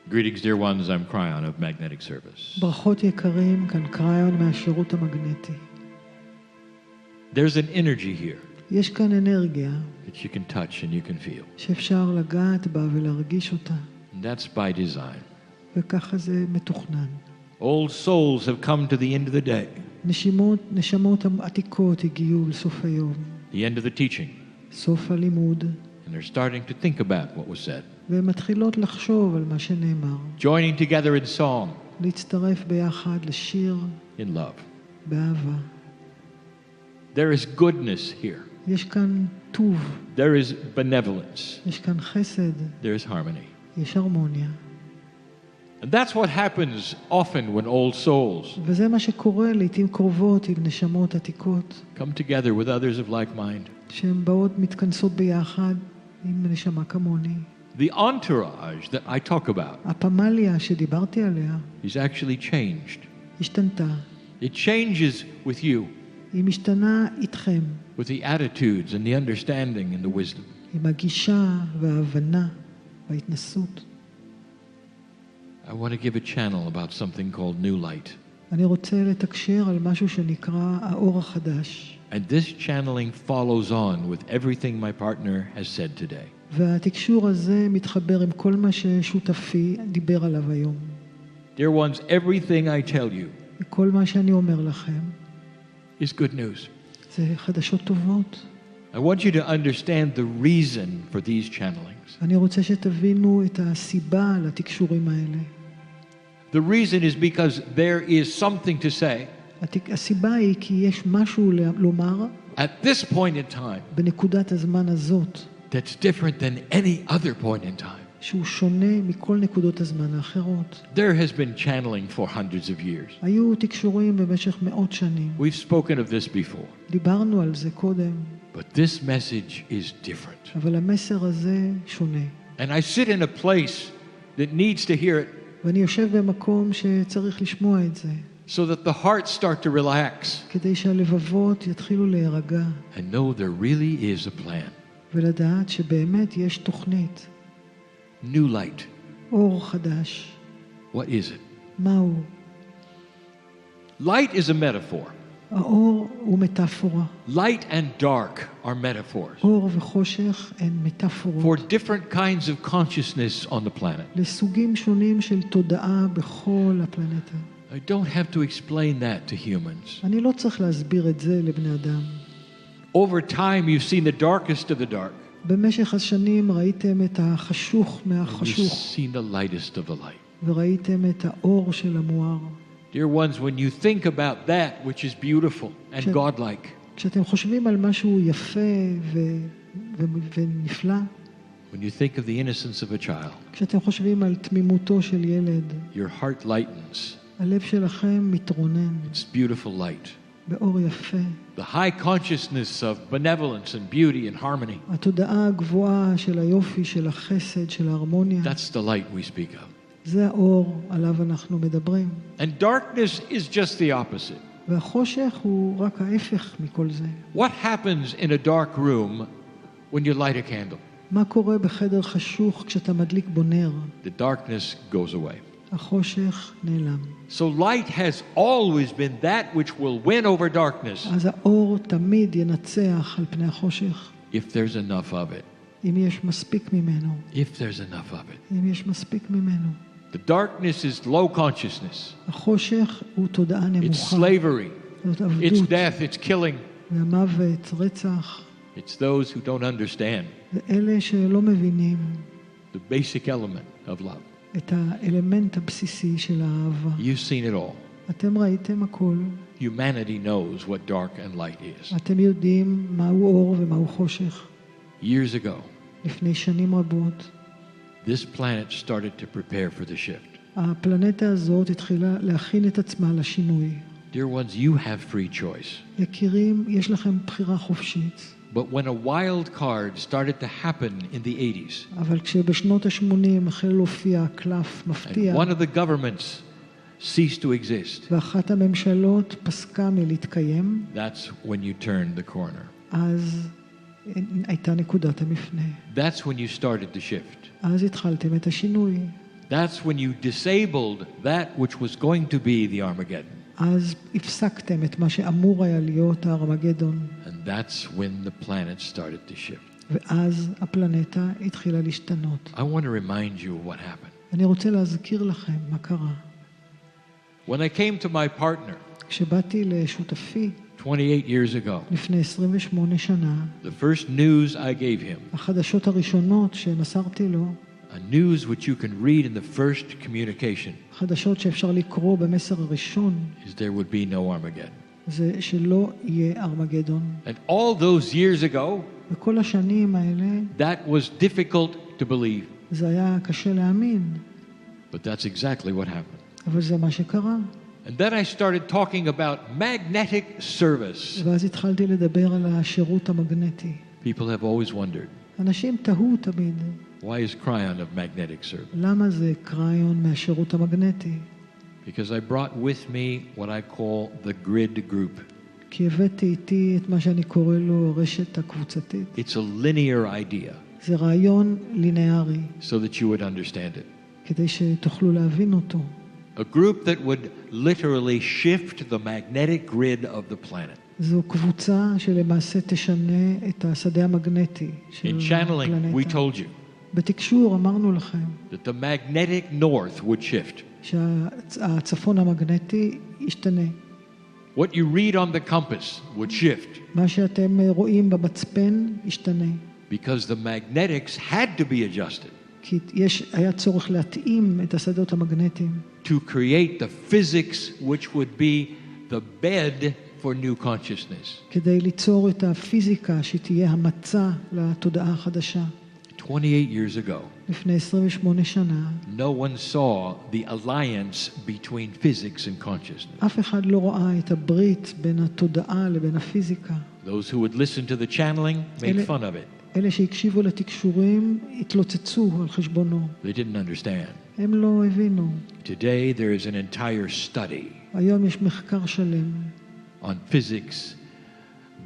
Greetings, dear ones. I'm Cryon of Magnetic Service. ברכות יקרים, כאן קריון מהשירות המגנטי. There's an energy here יש כאן אנרגיה that you can touch and you can feel. שאפשר לגעת בה ולהרגיש אותה. And that's by design. וככה זה מתוכנן. Old souls have come to the end of the day, נשמות עתיקות הגיעו לסוף היום. the end of the teaching, סוף הלימוד. and they're starting to think about what was said. והן מתחילות לחשוב על מה שנאמר. Joining together in song, להצטרף ביחד לשיר in love. באהבה. There is goodness here. יש כאן טוב. There is benevolence. יש כאן חסד. There is harmony. יש הרמוניה. And that's what happens often when old souls וזה מה שקורה לעתים קרובות עם נשמות עתיקות. come together with others of like mind. שהן באות מתכנסות ביחד עם נשמה כמוני. The entourage that I talk about הפמליה שדיברתי עליה is actually changed. השתנתה. It changes with you, היא משתנה איתכם. with the attitudes and the understanding and the wisdom. עם הגישה וההבנה וההתנסות. I want to give a channel about something called new light. אני רוצה לתקשר על משהו שנקרא האור החדש. And this channeling follows on with everything my partner has said today. והתקשור הזה מתחבר עם כל מה ששותפי דיבר עליו היום. Dear ones, everything I tell you וכל מה שאני אומר לכם is good news. זה חדשות טובות. I want you to understand the reason for these channelings. אני רוצה שתבינו את הסיבה לתקשורים האלה. The reason is because there is something to say הסיבה היא כי יש משהו לומר at this point in time בנקודת הזמן הזאת that's different than any other point in time. שהוא שונה מכל נקודות הזמן האחרות. There has been channeling for hundreds of years. היו תקשורים במשך מאות שנים. We've spoken of this before. דיברנו על זה קודם. But this message is different. אבל המסר הזה שונה. And I sit in a place that needs to hear it ואני יושב במקום שצריך לשמוע את זה. so that the hearts start to relax כדי שהלבבות יתחילו להירגע. and know there really is a plan. ולדעת שבאמת יש תוכנית. New light. אור חדש. What is it? מהו? Light is a metaphor. האור הוא מטאפורה. Light and dark are metaphors אור וחושך הן מטאפורות. for different kinds of consciousness on the planet. לסוגים שונים של תודעה בכל הפלנטה. I don't have to explain that to humans. אני לא צריך להסביר את זה לבני אדם. Over time, you've seen the darkest of the dark. במשך השנים ראיתם את החשוך You've מהחשוך, seen the lightest of the light. וראיתם את האור של המואר. Dear ones, when you think about that which is beautiful and godlike, כשאתם חושבים על משהו יפה ונפלא, when you think of the innocence of a child, כשאתם חושבים על תמימותו של ילד, your heart lightens. הלב שלכם מתרונן It's beautiful light. באור יפה. The high consciousness of benevolence and beauty and harmony. התודעה הגבוהה של היופי, של החסד, של ההרמוניה. That's the light we speak of. זה האור עליו אנחנו מדברים. And darkness is just the opposite. והחושך הוא רק ההפך מכל זה. What happens in a dark room when you light a candle? מה קורה בחדר חשוך כשאתה מדליק בו נר? The darkness goes away. החושך נעלם. So light has always been that which will win over darkness אז האור תמיד ינצח על פני החושך. if there's enough of it. אם יש מספיק ממנו. If there's enough of it. אם יש מספיק ממנו. The darkness is low consciousness. החושך הוא תודעה It's נמוכה. slavery. זאת It's עבדות. death. It's killing. והמוות, רצח. It's those who don't understand ואלה שלא מבינים the basic element of love. את האלמנט הבסיסי של האהבה. You've seen it all. אתם ראיתם הכל. Humanity knows what dark and light is. אתם יודעים מהו אור ומהו חושך. Years ago, לפני שנים רבות, this planet started to prepare for the shift. הפלנטה הזאת התחילה להכין את עצמה לשינוי. Dear ones, you have free choice. יקירים, יש לכם בחירה חופשית. But when a wild card started to happen in the 80s, אבל כשבשנות ה-80 החל להופיע קלף and מפתיע, one of the governments ceased to exist, ואחת הממשלות פסקה מלהתקיים, that's when you turned the corner. אז הייתה נקודת המפנה. That's when you started the shift. אז התחלתם את השינוי. That's when you disabled that which was going to be the Armageddon. אז הפסקתם את מה שאמור היה להיות הארמגדון. And that's when the planet started to shift. ואז הפלנטה התחילה להשתנות. I want to remind you of what happened. אני רוצה להזכיר לכם מה קרה. When I came to my partner כשבאתי לשותפי 28 years ago, לפני 28 שנה, the first news I gave him, החדשות הראשונות שמסרתי לו, a news which you can read in the first communication, חדשות שאפשר לקרוא במסר הראשון, is there would be no Armageddon. זה שלא יהיה ארמגדון. And all those years ago, וכל השנים האלה, that was difficult to believe. זה היה קשה להאמין, But that's exactly what happened. אבל זה מה שקרה. And then I started talking about magnetic service. ואז התחלתי לדבר על השירות המגנטי. People have always wondered, אנשים תהו תמיד, why is Cryon of magnetic service? למה זה קריון מהשירות המגנטי? Because I brought with me what I call the grid group. כי הבאתי איתי את מה שאני קורא לו הרשת הקבוצתית. It's a linear idea, זה רעיון לינארי, so that you would understand it. כדי שתוכלו להבין אותו. A group that would literally shift the magnetic grid of the planet. זו קבוצה שלמעשה תשנה את השדה המגנטי של In channeling, we הפלנטה. told you בתקשור אמרנו לכם that the magnetic north would shift. שהצפון המגנטי ישתנה. What you read on the compass would shift מה שאתם רואים במצפן ישתנה. because the magnetics had to be adjusted כי היה צורך להתאים את השדות המגנטיים. to create the physics which would be the bed for new consciousness. כדי ליצור את הפיזיקה שתהיה המצע לתודעה החדשה. 28 years ago, לפני 28 שנה, no one saw the alliance between physics and consciousness. אף אחד לא ראה את הברית בין התודעה לבין הפיזיקה. Those who would listen to the channeling made fun of it. אלה שהקשיבו לתקשורים התלוצצו על חשבונו. They didn't understand. הם לא הבינו. Today there is an entire study היום יש מחקר שלם on physics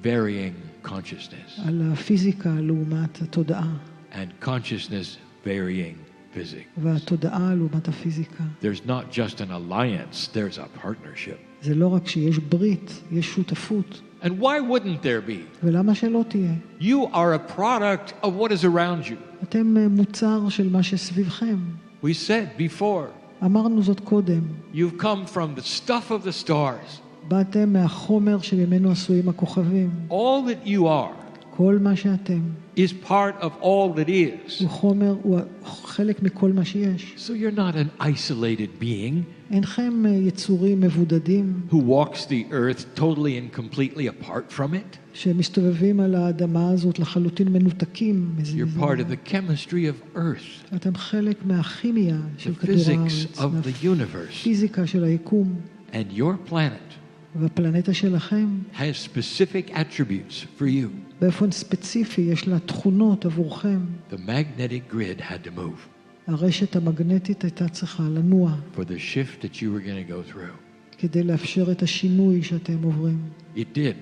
varying consciousness על הפיזיקה לעומת התודעה, and consciousness varying physics. והתודעה לעומת הפיזיקה. There's not just an alliance, there's a partnership. זה לא רק שיש ברית, יש שותפות. And why wouldn't there be? ולמה שלא תהיה? You are a product of what is around you. אתם מוצר של מה שסביבכם. We said before, אמרנו זאת קודם. you've come from the stuff of the stars. באתם מהחומר שממנו עשויים הכוכבים. All that you are כל מה שאתם is part of all that is. הוא חומר, הוא חלק מכל מה שיש. So you're not an isolated being אינכם יצורים מבודדים who walks the earth totally and completely apart from it. שמסתובבים על האדמה הזאת לחלוטין מנותקים. You're part of the chemistry of earth, אתם חלק מהכימיה של the כדור physics הארץ, of the universe. מהפיזיקה של היקום. And your planet והפלנטה שלכם, has specific attributes for you. באופן ספציפי יש לה תכונות עבורכם. The magnetic grid had to move הרשת המגנטית הייתה צריכה לנוע for the shift that you were going to go through. כדי לאפשר את השינוי שאתם עוברים. It did.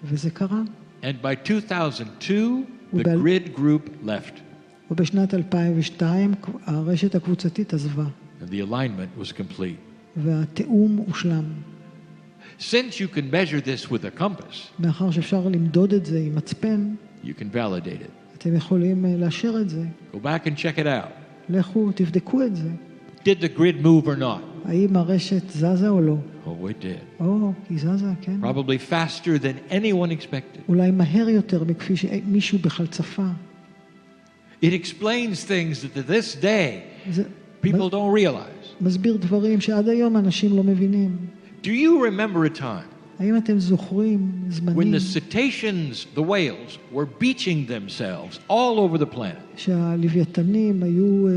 וזה קרה. And by 2002, the Well- grid group left. ובשנת 2002 הרשת הקבוצתית עזבה, And the alignment was complete. והתאום הושלם. Since you can measure this with a compass, מאחר שאפשר למדוד את זה עם מצפן, you can validate it. אתם יכולים לאשר את זה. Go back and check it out. לכו, תבדקו את זה. Did the grid move or not? האם הרשת זזה או לא? Oh, it did. או, היא זזה, כן. Probably faster than anyone expected. אולי מהר יותר מכפי שמישהו בכלל צפה. It explains things that to this day זה people don't realize. מסביר דברים שעד היום אנשים לא מבינים. Do you remember a time האם אתם זוכרים when זמנים the cetaceans, the whales, were beaching themselves all over the planet? שהלוויתנים היו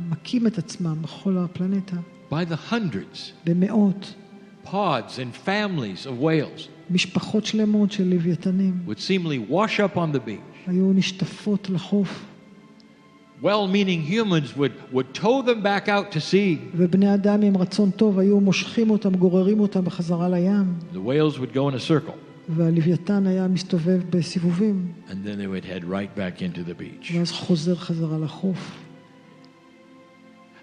מכים את עצמם בכל הפלנטה? By the hundreds, במאות, pods and families of whales משפחות שלמות של לוויתנים would seemingly wash up on the beach. היו נשטפות לחוף, Well-meaning humans would tow them back out to sea. ובני אדם עם רצון טוב היו מושכים אותם, גוררים אותם בחזרה לים, The whales would go in a circle, והלוויתן היה מסתובב בסיבובים, and then they would head right back into the beach. ואז חוזר חזרה לחוף.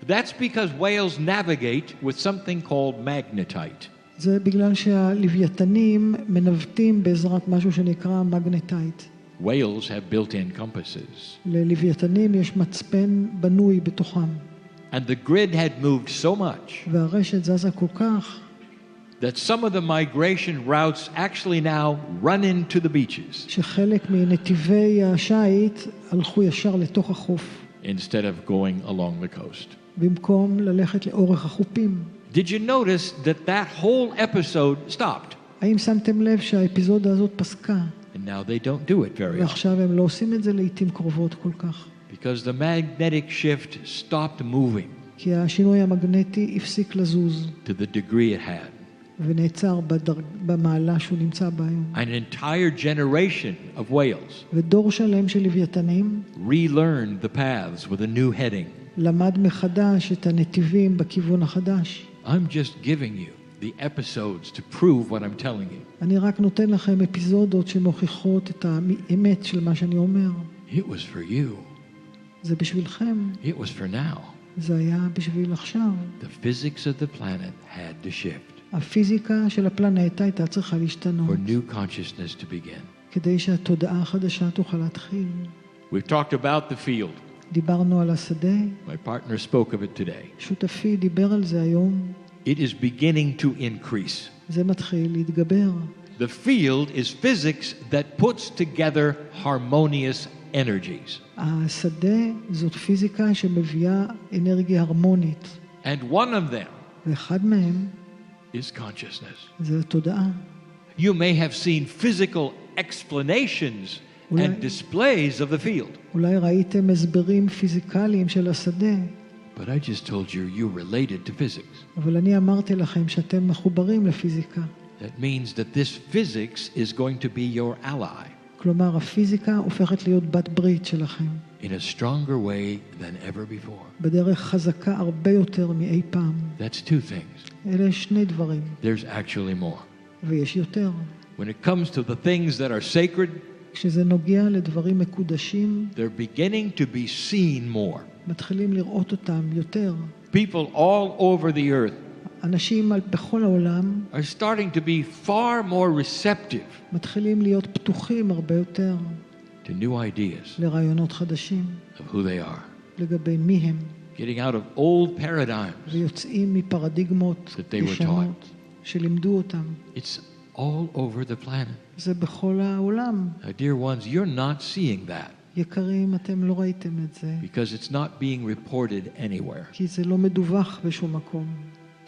That's because whales navigate with something called magnetite. זה בגלל שהלוויתנים מנווטים בעזרת משהו שנקרא מגנטייט. Whales have built-in compasses. ללוויתנים יש מצפן בנוי בתוכם. And the grid had moved so much והרשת זזה כל כך, that some of the migration routes actually now run into the beaches שחלק מנתיבי השיט הלכו ישר לתוך החוף, instead of going along the coast. במקום ללכת לאורך החופים. Did you notice that that whole episode stopped? האם שמתם לב שהאפיזודה הזאת פסקה? And now they don't do it very often. ועכשיו הם לא עושים את זה לעתים קרובות כל כך. Because the magnetic shift stopped moving כי השינוי המגנטי הפסיק לזוז, to the degree it had. ונעצר במעלה שהוא נמצא בה היום. An entire generation of whales ודור שלם של לוויתנים relearned the paths with a new heading. למד מחדש את הנתיבים בכיוון החדש. I'm just giving you the episodes to prove what I'm telling you. אני רק נותן לכם אפיזודות שמוכיחות את האמת של מה שאני אומר. It was for you. זה בשבילכם. It was for now. זה היה בשביל עכשיו. The physics of the planet had to shift הפיזיקה של הפלנטה הייתה צריכה להשתנות. for new consciousness to begin. כדי שהתודעה החדשה תוכל להתחיל. We've talked about the field. דיברנו על השדה. My partner spoke of it today. שותפי דיבר על זה היום. It is beginning to increase. זה מתחיל להתגבר. The field is physics that puts together harmonious energies. השדה זאת פיזיקה שמביאה אנרגיה הרמונית. And one of them ואחד מהם is consciousness. זה התודעה. You may have seen physical explanations and displays of the field. אולי ראיתם הסברים פיזיקליים של השדה. But I just told you you're related to physics. אבל אני אמרתי לכם שאתם מחוברים לפיזיקה. That means that this physics is going to be your ally כלומר, הפיזיקה הופכת להיות בת ברית שלכם. in a stronger way than ever before. בדרך חזקה הרבה יותר מאי פעם. That's two things. אלה שני דברים. There's actually more. ויש יותר. When it comes to the things that are sacred, כשזה נוגע לדברים מקודשים, they're beginning to be seen more. מתחילים לראות אותם יותר. People all over the earth אנשים בכל העולם are starting to be far more receptive מתחילים להיות פתוחים הרבה יותר to new ideas לרעיונות חדשים of who they are. לגבי מי הם. Getting out of old paradigms ויוצאים מפרדיגמות that they were ישנות שלימדו אותם. It's all over the planet. זה בכל העולם. Now, dear ones, you're not seeing that יקרים, אתם לא ראיתם את זה. because it's not being reported anywhere. כי זה לא מדווח בשום מקום.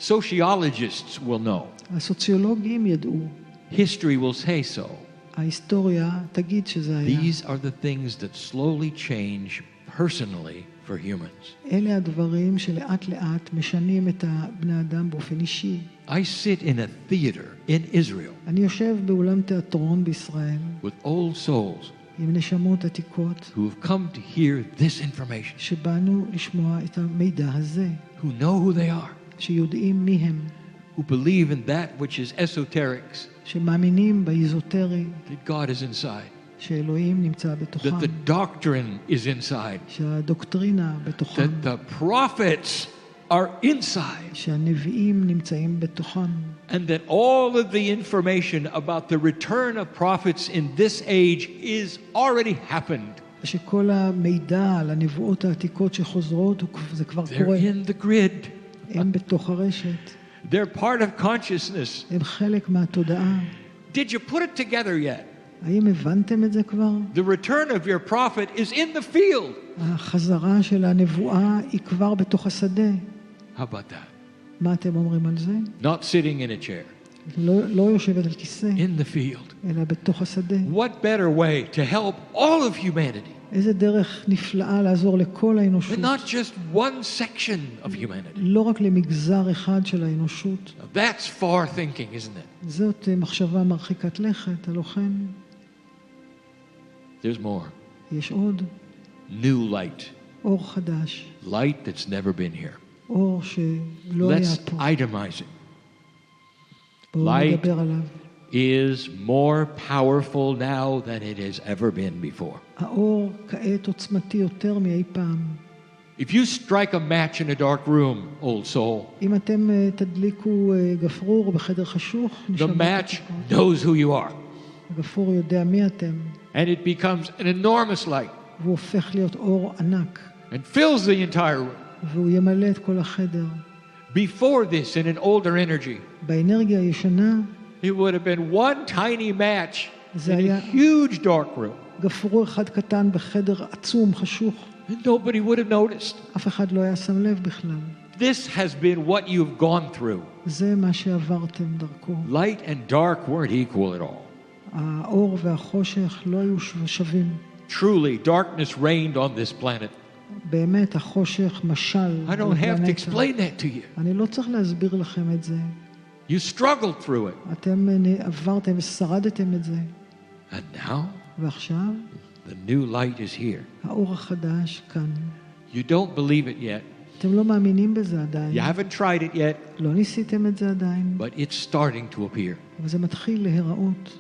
Sociologists will know. הסוציולוגים ידעו. History will say so. ההיסטוריה תגיד שזה היה. These are the things that slowly change personally for humans. אלה הדברים שלאט לאט משנים את הבני אדם באופן אישי. I sit in a theater in Israel אני יושב באולם תיאטרון בישראל with old souls עם נשמות עתיקות who have come to hear this information, שבאנו לשמוע את המידע הזה, who know who they are, שיודעים מי הם, who believe in that which is esoterics, שמאמינים באיזוטרי, that God is inside, שאלוהים נמצא בתוכם, that the doctrine is inside, שהדוקטרינה בתוכם, that the prophets are inside, שהנביאים נמצאים בתוכם, and that all of the information about the return of prophets in this age is already happened. שכל המידע על הנבואות העתיקות שחוזרות זה כבר They're קורה. in the grid. הם בתוך הרשת. They're part of consciousness. הם חלק מהתודעה. Did you put it together yet? האם הבנתם את זה כבר? The return of your prophet is in the field. החזרה של הנבואה היא כבר בתוך השדה. How about that? מה אתם אומרים על זה? Not sitting in a chair. לא יושבת על כיסא, In the field. אלא בתוך השדה. What better way to help all of humanity איזה דרך נפלאה לעזור לכל האנושות. but not just one section of humanity? לא רק למגזר אחד של האנושות. Now, that's far thinking, isn't it? זאת מחשבה מרחיקת לכת, הלא כן? There's more. יש עוד. New light. אור חדש. Light that's never been here. אור שלא היה Let's פה. itemize it. בואו light נדבר עליו. is more powerful now than it has ever been before. האור כעת עוצמתי יותר מאי פעם. If you strike a match in a dark room, old soul, אם אתם תדליקו גפרור בחדר חשוך, the match knows who you are. הגפרור יודע מי אתם, And it becomes an enormous light והוא הופך להיות אור ענק, and fills the entire room. והוא ימלא את כל החדר. Before this, in an older energy, באנרגיה הישנה, it would have been one tiny match זה in a היה huge dark room. גפרור אחד קטן בחדר עצום, חשוך. And nobody would have noticed. אף אחד לא היה שם לב בכלל. This has been what you've gone through. זה מה שעברתם דרכו. Light and dark weren't equal at all. האור והחושך לא היו שווים. Truly, darkness reigned on this planet. באמת החושך משל. I don't have to explain that to you. אני לא צריך להסביר לכם את זה. You struggled through it. אתם עברתם ושרדתם את זה. And now, ועכשיו, the new light is here. האור החדש כאן. You don't believe it yet. אתם לא מאמינים בזה עדיין. You haven't tried it yet, לא ניסיתם את זה עדיין. but it's starting to appear. אבל זה מתחיל להיראות.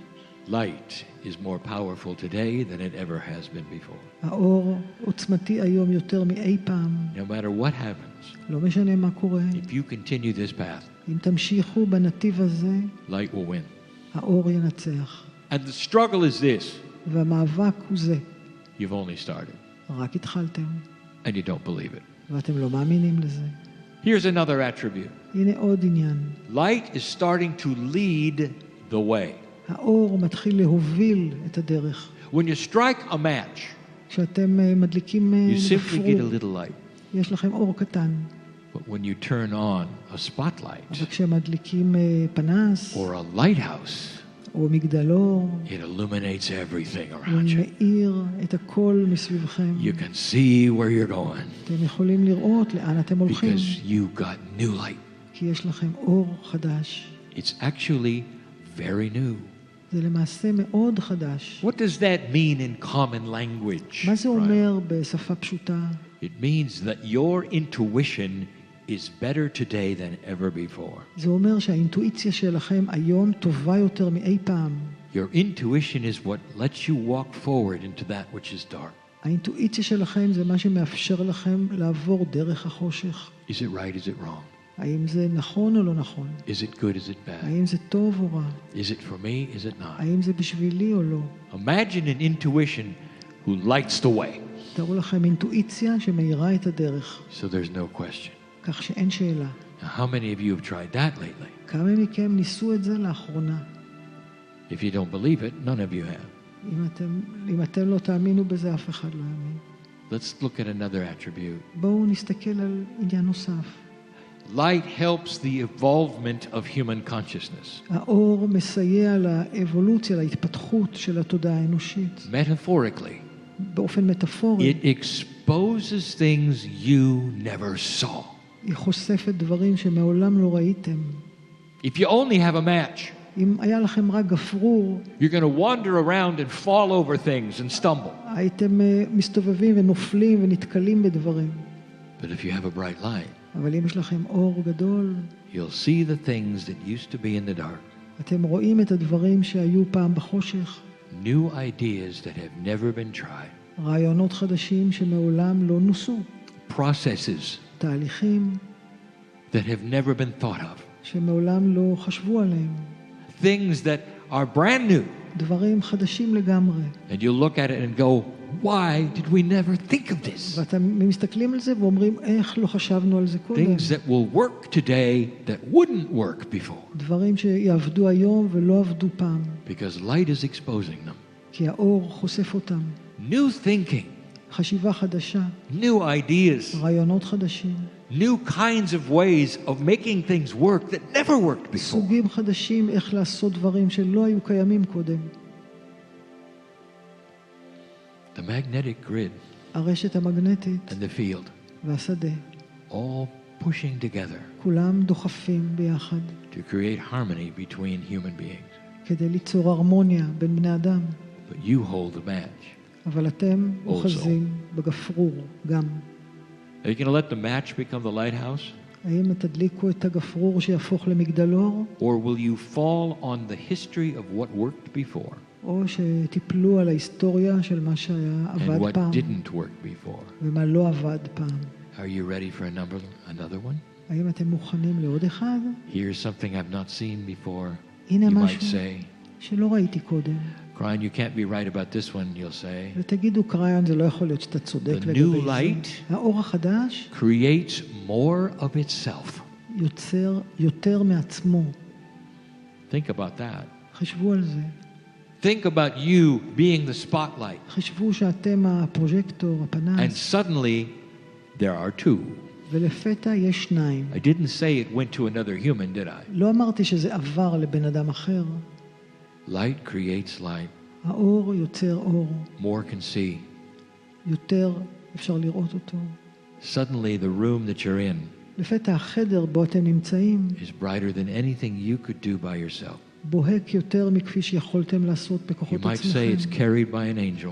Light is more powerful today than it ever has been before. האור עוצמתי היום יותר מאי פעם. No matter what happens, לא משנה מה קורה. if you continue this path, אם תמשיכו בנתיב הזה, light will win. האור ינצח. And the struggle is this. והמאבק הוא זה. You've only started, רק התחלתם, and you don't believe it. ואתם לא מאמינים לזה. Here's another attribute. הנה עוד עניין. Light is starting to lead the way. האור מתחיל להוביל את הדרך. When you strike a match, כשאתם מדליקים you simply get a גפרור, little light. יש לכם אור קטן. But when you turn on a spotlight אבל כשמדליקים פנס, or a lighthouse, או מגדלור, it illuminates everything הוא around you. מאיר את הכל מסביבכם. You can see where you're going אתם יכולים לראות לאן אתם הולכים, because you got new light. כי יש לכם אור חדש. It's actually very new. זה למעשה מאוד חדש. What does that mean in common language? מה זה אומר בשפה פשוטה? It means that your intuition is better today than ever before. זה אומר שהאינטואיציה שלכם היום טובה יותר מאי פעם. Your intuition is what lets you walk forward into that which is dark. האינטואיציה שלכם זה מה שמאפשר לכם לעבור דרך החושך. Is it right? Is it wrong? האם זה נכון או לא נכון? Is it good? Is it bad? האם זה טוב או רע? Is it for me? Is it not? האם זה בשבילי או לא? Imagine an intuition who lights the way. תראו לכם אינטואיציה שמאירה את הדרך, So there's no question. כך שאין שאלה. Now, how many of you have tried that lately? כמה מכם ניסו את זה לאחרונה? If you don't believe it, none of you have. אם אתם לא תאמינו בזה, אף אחד לא יאמין. Let's look at another attribute. בואו נסתכל על עניין נוסף. Light helps the evolvement of human consciousness. האור מסייע לאבולוציה, להתפתחות של התודעה האנושית. Metaphorically, באופן מטאפורי, it exposes things you never saw. היא חושפת דברים שמעולם לא ראיתם. If you only have a match, אם היה לכם רק גפרור, you're going to wander around and fall over things and stumble. הייתם מסתובבים ונופלים ונתקלים בדברים. But if you have a bright light, אבל אם יש לכם אור גדול, you'll see the things that used to be in the dark. אתם רואים את הדברים שהיו פעם בחושך. New ideas that have never been tried. רעיונות חדשים שמעולם לא נוסו. Processes תהליכים that have never been thought of. שמעולם לא חשבו עליהם. Things that are brand new. דברים חדשים לגמרי. And you look at it and go, why did we never think of this? ואתם מסתכלים על זה ואומרים, איך לא חשבנו על זה קודם? Things that will work today that wouldn't work before. דברים שיעבדו היום ולא עבדו פעם. Because light is exposing them. כי האור חושף אותם. New thinking, חשיבה חדשה, new ideas, רעיונות חדשים, new kinds of ways of making things work that never worked before. סוגים חדשים איך לעשות דברים שלא היו קיימים קודם. The magnetic grid הרשת המגנטית and the field, והשדה, all pushing together כולם דוחפים ביחד to create harmony between human beings. כדי ליצור הרמוניה בין בני אדם. But you hold the match. אבל אתם אוחזים בגפרור גם. Are you going to let the match become the lighthouse? האם תדליקו את הגפרור שיהפוך למגדלור? Or will you fall on the history of what worked before או שתיפלו על ההיסטוריה של מה שהיה and עבד what פעם didn't work before? ומה לא עבד פעם. Are you ready for another one? האם אתם מוכנים לעוד אחד? Here's something I've not seen before. הנה You might משהו say. שלא ראיתי קודם. Cryon, you can't be right about this one, you'll say. ותגידו, קריון, זה לא יכול להיות שאתה צודק The לגבי new זה. light האור החדש creates more of itself. יוצר יותר מעצמו. Think about that. חשבו על זה. Think about you being the spotlight. חשבו שאתם הפרוז'קטור, And הפנס, suddenly, there are two. ולפתע יש שניים. I didn't say it went to another human, did I? לא אמרתי שזה עבר לבן אדם אחר. Light creates light. האור יוצר אור. More can see. יותר אפשר לראות אותו. Suddenly, the room that you're in לפתע החדר בו אתם נמצאים is brighter than anything you could do by yourself. בוהק יותר מכפי שיכולתם לעשות You בכוחות might say it's עצמכם. carried by an angel.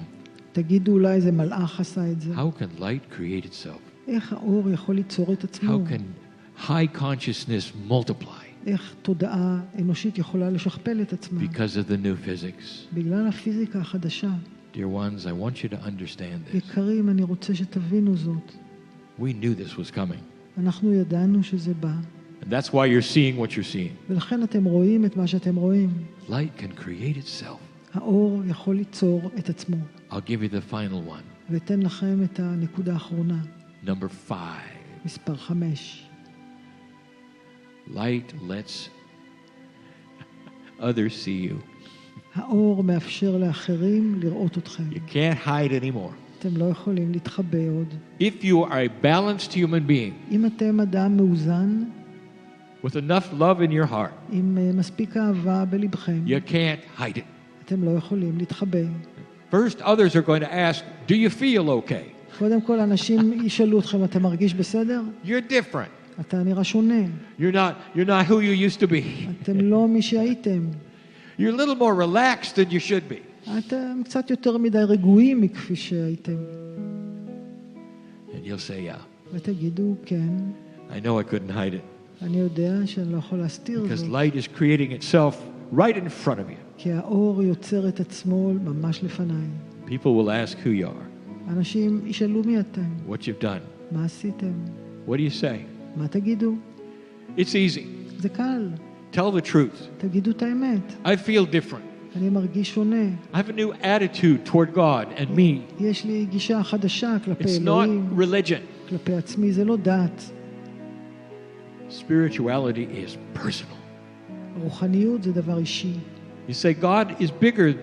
תגידו, אולי איזה מלאך עשה את זה. How can light create itself? איך האור יכול ליצור את עצמו? How can high consciousness multiply? איך תודעה אנושית יכולה לשכפל את עצמה? Because of the new physics. בגלל הפיזיקה החדשה. Dear ones, I want you to understand this. יקרים, אני רוצה שתבינו זאת. We knew this was coming. אנחנו ידענו שזה בא. And that's why you're seeing what you're seeing. ולכן אתם רואים את מה שאתם רואים. Light can create itself. האור יכול ליצור את עצמו. I'll give you the final one. ואתן לכם את הנקודה האחרונה. Number 5. מספר 5. Light lets others see you. האור מאפשר לאחרים לראות אתכם. You can't hide anymore. אתם לא יכולים להתחבא עוד. If you are a balanced human being אם אתם אדם מאוזן, with enough love in your heart, עם מספיק אהבה בלבכם, you can't hide it. אתם לא יכולים להתחבא. First, others are going to ask, do you feel okay? קודם כל, אנשים ישאלו אתכם, אתה מרגיש בסדר? You're different. אתה נראה שונה. You're not who you used to be. אתם לא מי שהייתם. You're a little more relaxed than you should be. אתם קצת יותר מדי רגועים מכפי שהייתם. And you'll say, yeah. ותגידו, כן, I know I couldn't hide it. אני יודע שאני לא יכול להסתיר Because זאת. light is creating itself right in front of you. כי האור יוצר את עצמו ממש לפניי. People will ask who you are, אנשים ישאלו מי אתם, what you've done. מה עשיתם, What do you say? מה תגידו? It's easy. זה קל, Tell the truth. תגידו את האמת. I feel different. אני מרגיש שונה. I have a new attitude toward God and me. יש לי גישה חדשה כלפי It's אלוהים, not religion. כלפי עצמי, זה לא דת. Spirituality is personal. רוחניות זה דבר אישי. You say, God is bigger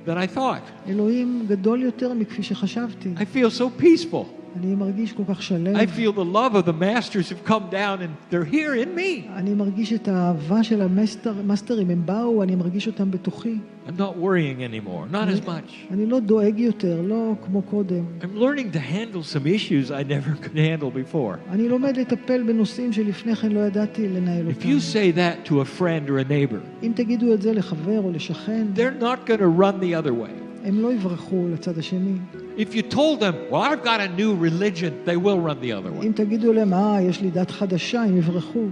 than I thought. אלוהים גדול יותר מכפי שחשבתי. I feel so peaceful. אני מרגיש כל כך שלם. I feel the love of the masters have come down and they're here in me. אני מרגיש את האהבה של המאסטרים, הם באו, אני מרגיש אותם בתוכי. I'm not worrying anymore, not as much. אני לא דואג יותר, לא כמו קודם. I'm learning to handle some issues I never could handle before. אני לומד לטפל בנושאים שלפני כן לא ידעתי לנהל If אותם. you say that to a friend or a neighbor, אם תגידו את זה לחבר או לשכן, they're not going to run the other way. הם לא יברחו לצד השני. If you told them, well, I've got a new religion, they will run the other way. אם תגידו להם, יש לי דת חדשה, הם יברחו.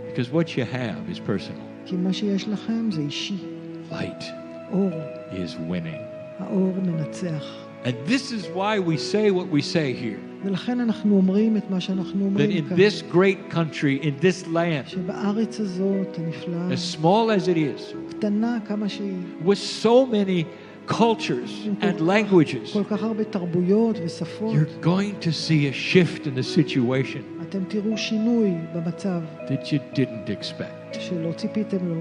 Because what you have is personal. כי מה שיש לכם זה אישי. Light אור. is winning. האור מנצח. And this is why we say what we say here. ולכן אנחנו אומרים את מה שאנחנו That אומרים in כאן. this great country, in this land, שבארץ הזאת הנפלאה, as small as it is, קטנה כמה שהיא, with so many cultures and languages, כל כך הרבה תרבויות ושפות, you're going to see a shift in the situation אתם תראו שינוי במצב that you didn't expect. שלא ציפיתם לו.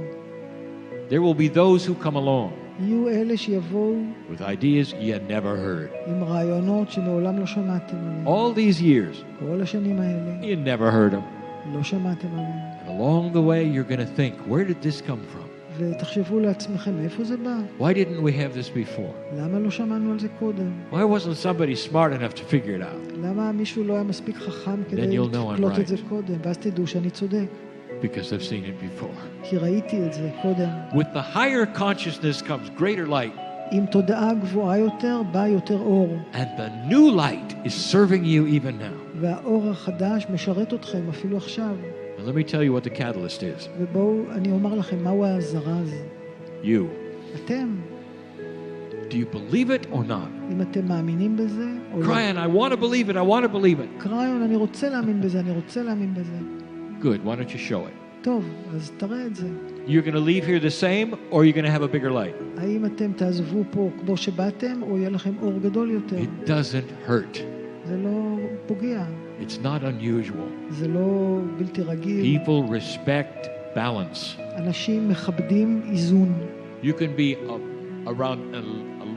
There will be those who come along יהיו אלה שיבואו with ideas you never heard. עם רעיונות שמעולם לא שמעתם עליהם. All these years, כל השנים האלה you never heard them. לא שמעתם עליהם. And along the way, you're going to think, where did this come from? ותחשבו לעצמכם, מאיפה זה בא? Why didn't we have this before? למה לא שמענו על זה קודם? Why wasn't somebody smart enough to figure it out? למה מישהו לא היה מספיק חכם כדי you'll know I'm לקלוט את זה right. קודם? ואז תדעו שאני צודק. Because I've seen it before. כי ראיתי את זה קודם. With the higher consciousness comes greater light. עם תודעה גבוהה יותר, בא יותר אור. And the new light is serving you even now. והאור החדש משרת אתכם אפילו עכשיו. And let me tell you what the catalyst is. ובואו, אני אומר לכם, מהו הזרז? You. אתם. Do you believe it or not? אם אתם מאמינים בזה או לא. Cryon, I want to believe it. I want to believe it. קריון, אני רוצה להאמין בזה, אני רוצה להאמין בזה. Good. Why don't you show it? טוב, אז תראה את זה. You're going to leave here the same, or you're going to have a bigger light? האם אתם תעזבו פה כמו שבאתם, או יהיה לכם אור גדול יותר? It doesn't hurt. זה לא פוגע. It's not unusual. זה לא בלתי רגיל. People respect balance. אנשים מכבדים איזון. You can be around a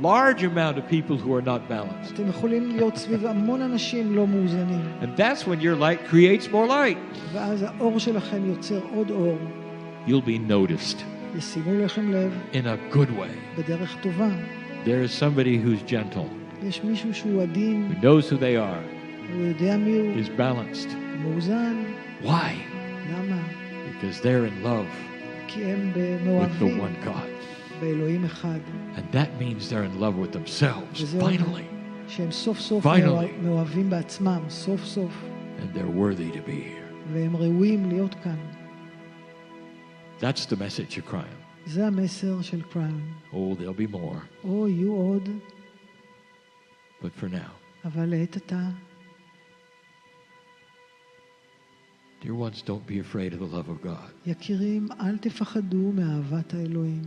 large amount of people who are not balanced. אתם יכולים להיות סביב המון אנשים לא מאוזנים. And that's when your light creates more light. ואז האור שלכם יוצר עוד אור. You'll be noticed ישימו לכם לב. in a good way. בדרך טובה. There is somebody who's gentle, יש מישהו שהוא עדין. who knows who they are, הוא יודע מי הוא. is balanced. מאוזן. Why? למה? Because they're in love כי הם with the מאוהבים one God. באלוהים אחד. And that means they're in love with themselves, וזה אומר finally. שהם סוף סוף Finally. מאוהבים בעצמם, סוף סוף. And they're worthy to be here. והם ראויים להיות כאן. That's the message of Cryon. זה המסר של קריון. Oh, there'll be more. או יהיו עוד, But for now, אבל לעת עתה, dear ones, don't be afraid of the love of God. יקירים, אל תפחדו מאהבת האלוהים.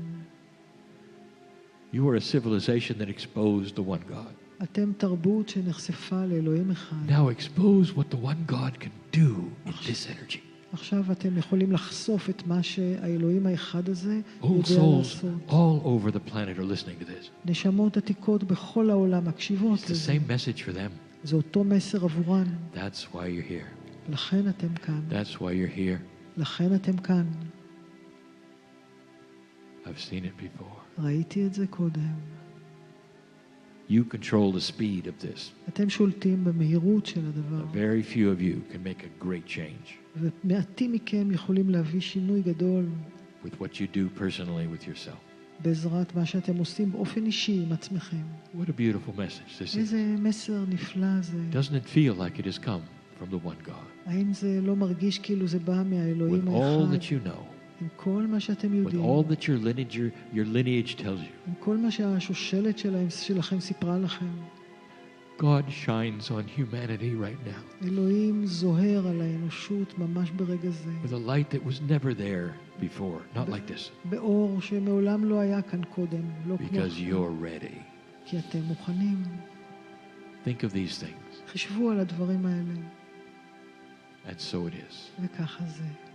You are a civilization that exposed the one God. אתם תרבות שנחשפה לאלוהים אחד. Now expose what the one God can do in this energy. עכשיו אתם יכולים לחשוף את מה שהאלוהים האחד הזה Old יודע souls לעשות. all over the planet are listening to this. נשמות עתיקות בכל העולם מקשיבות It's the לזה. same message for them. זה אותו מסר עבורן. That's why you're here. לכן אתם כאן. That's why you're here. לכן אתם כאן. I've seen it before. ראיתי את זה קודם. You control the speed of this. אתם שולטים במהירות של הדבר. Very few of you can make a great change ומעטים מכם יכולים להביא שינוי גדול with what you do personally with yourself. בעזרת מה שאתם עושים באופן אישי עם עצמכם. What a beautiful message this is. איזה מסר נפלא זה. Doesn't it feel like it has come from the one God? האם זה לא מרגיש כאילו זה בא With מהאלוהים all האחד? that you know, עם כל מה שאתם with יודעים, all that your lineage tells you, עם כל מה שהשושלת שלכם סיפרה לכם. God shines on humanity right now אלוהים זוהר על האנושות ממש ברגע זה. with a light that was never there before, not like this, באור שמעולם לא היה כאן קודם, לא כמו because עכשיו. you're ready. כי אתם מוכנים. Think of these things, חשבו על הדברים האלה, and so it is. וככה זה.